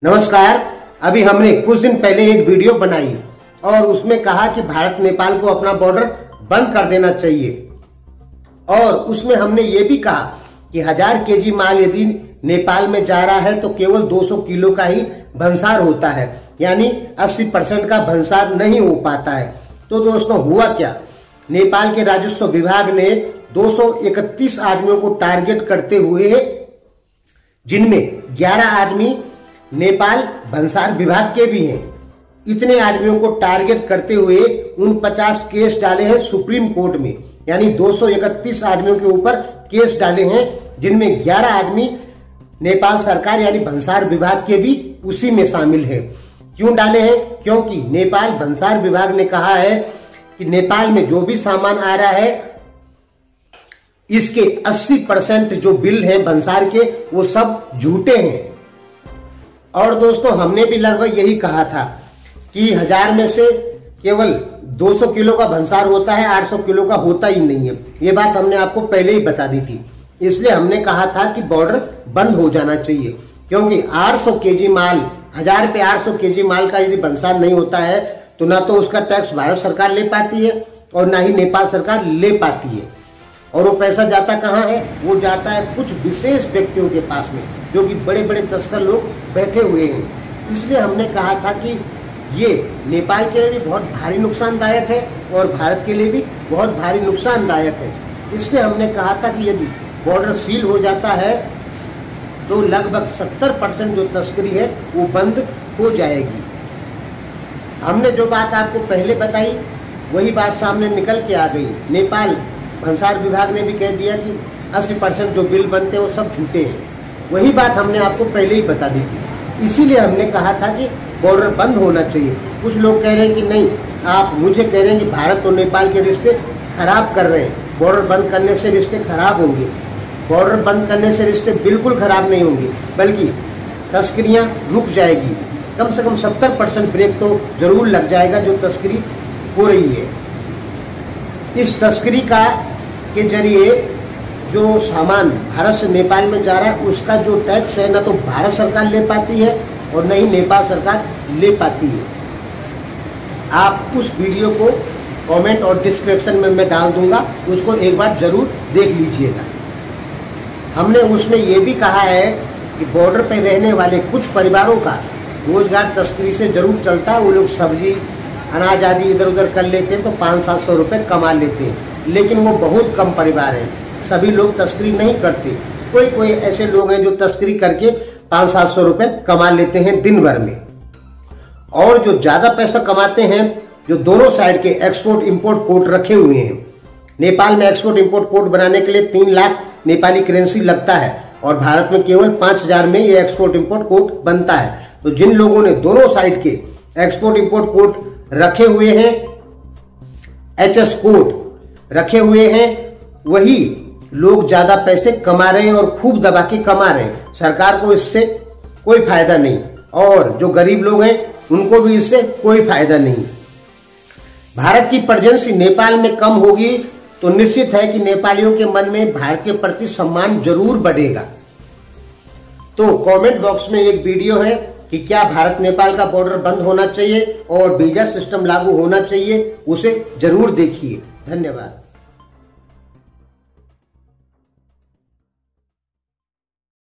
नमस्कार। अभी हमने कुछ दिन पहले एक वीडियो बनाई और उसमें कहा कि भारत नेपाल को अपना बॉर्डर बंद कर देना चाहिए। और उसमें हमने ये भी कहा कि 1000 केजी माल यदि नेपाल में जा रहा है तो केवल 200 किलो का ही भंसार होता है, यानी 80% का भंसार नहीं हो पाता है। तो दोस्तों हुआ क्या, नेपाल के राजस्व विभाग ने 231 आदमियों को टारगेट करते हुए, जिनमें 11 आदमी नेपाल भंसार विभाग के भी हैं, इतने आदमियों को टारगेट करते हुए 49 केस डाले हैं सुप्रीम कोर्ट में। यानी 231 आदमियों के ऊपर केस डाले हैं, जिनमें 11 आदमी नेपाल सरकार यानी भंसार विभाग के भी उसी में शामिल है। क्यों डाले हैं? क्योंकि नेपाल भंसार विभाग ने कहा है कि नेपाल में जो भी सामान आ रहा है इसके 80% जो बिल हैं भंसार के वो सब झूठे हैं। और दोस्तों हमने भी लगभग यही कहा था कि 1000 में से केवल 200 किलो का भंसार होता है, 800 किलो का होता ही नहीं है। ये बात हमने आपको पहले ही बता दी थी। इसलिए हमने कहा था कि बॉर्डर बंद हो जाना चाहिए, क्योंकि 800 केजी माल, 1000 पे 800 केजी माल का यदि भंसार नहीं होता है तो ना तो उसका टैक्स भारत सरकार ले पाती है और ना ही नेपाल सरकार ले पाती है। और वो पैसा जाता कहाँ है? वो जाता है कुछ विशेष व्यक्तियों के पास में, जो कि बड़े बड़े तस्कर लोग बैठे हुए हैं। इसलिए हमने कहा था कि ये नेपाल के लिए भी बहुत भारी नुकसानदायक है और भारत के लिए भी बहुत भारी नुकसानदायक है। इसलिए हमने कहा था कि यदि बॉर्डर सील हो जाता है तो लगभग 70% जो तस्करी है वो बंद हो जाएगी। हमने जो बात आपको पहले बताई वही बात सामने निकल के आ गई। नेपाल भंसार विभाग ने भी कह दिया कि 80% जो बिल बनते हैं वो सब झूठे हैं। वही बात हमने आपको पहले ही बता दी थी। इसीलिए हमने कहा था कि बॉर्डर बंद होना चाहिए। कुछ लोग कह रहे हैं कि नहीं, आप मुझे कह रहे हैं कि भारत और नेपाल के रिश्ते खराब कर रहे हैं, बॉर्डर बंद करने से रिश्ते खराब होंगे। बॉर्डर बंद करने से रिश्ते बिल्कुल खराब नहीं होंगे, बल्कि तस्करियाँ रुक जाएगी। कम से कम 70% ब्रेक तो जरूर लग जाएगा जो तस्करी हो रही है। इस तस्करी के जरिए जो सामान भारत से नेपाल में जा रहा है उसका जो टैक्स है ना तो भारत सरकार ले पाती है और न ही नेपाल सरकार ले पाती है। आप उस वीडियो को कमेंट और डिस्क्रिप्शन में मैं डाल दूंगा, उसको एक बार जरूर देख लीजिएगा। हमने उसमें ये भी कहा है कि बॉर्डर पर रहने वाले कुछ परिवारों का रोजगार तस्करी से जरूर चलता है। वो लोग सब्जी अनाज आदि इधर उधर कर लेते हैं तो 500-700 रुपये कमा लेते हैं, लेकिन वो बहुत कम परिवार हैं। सभी लोग तस्करी नहीं करते। कोई कोई ऐसे लोग हैं जो तस्करी करके 500-700 रुपये कमा लेते हैं दिन भर में। और जो ज्यादा पैसा कमाते हैं, जो दोनों साइड के एक्सपोर्ट इंपोर्ट कोर्ट रखे हुए हैं। नेपाल में एक्सपोर्ट इंपोर्ट कोर्ट बनाने के लिए 3 लाख नेपाली करेंसी लगता है और भारत में केवल 5000 में ये एक्सपोर्ट इंपोर्ट कोर्ट बनता है। तो जिन लोगों ने दोनों साइड के एक्सपोर्ट इंपोर्ट कोर्ट रखे हुए हैं, HS कोर्ट रखे हुए हैं, वही लोग ज्यादा पैसे कमा रहे हैं और खूब दबा के कमा रहे हैं। सरकार को इससे कोई फायदा नहीं और जो गरीब लोग हैं उनको भी इससे कोई फायदा नहीं। भारत की प्रेजेंस नेपाल में कम होगी तो निश्चित है कि नेपालियों के मन में भारत के प्रति सम्मान जरूर बढ़ेगा। तो कमेंट बॉक्स में एक वीडियो है कि क्या भारत नेपाल का बॉर्डर बंद होना चाहिए और वीजा सिस्टम लागू होना चाहिए, उसे जरूर देखिए। धन्यवाद।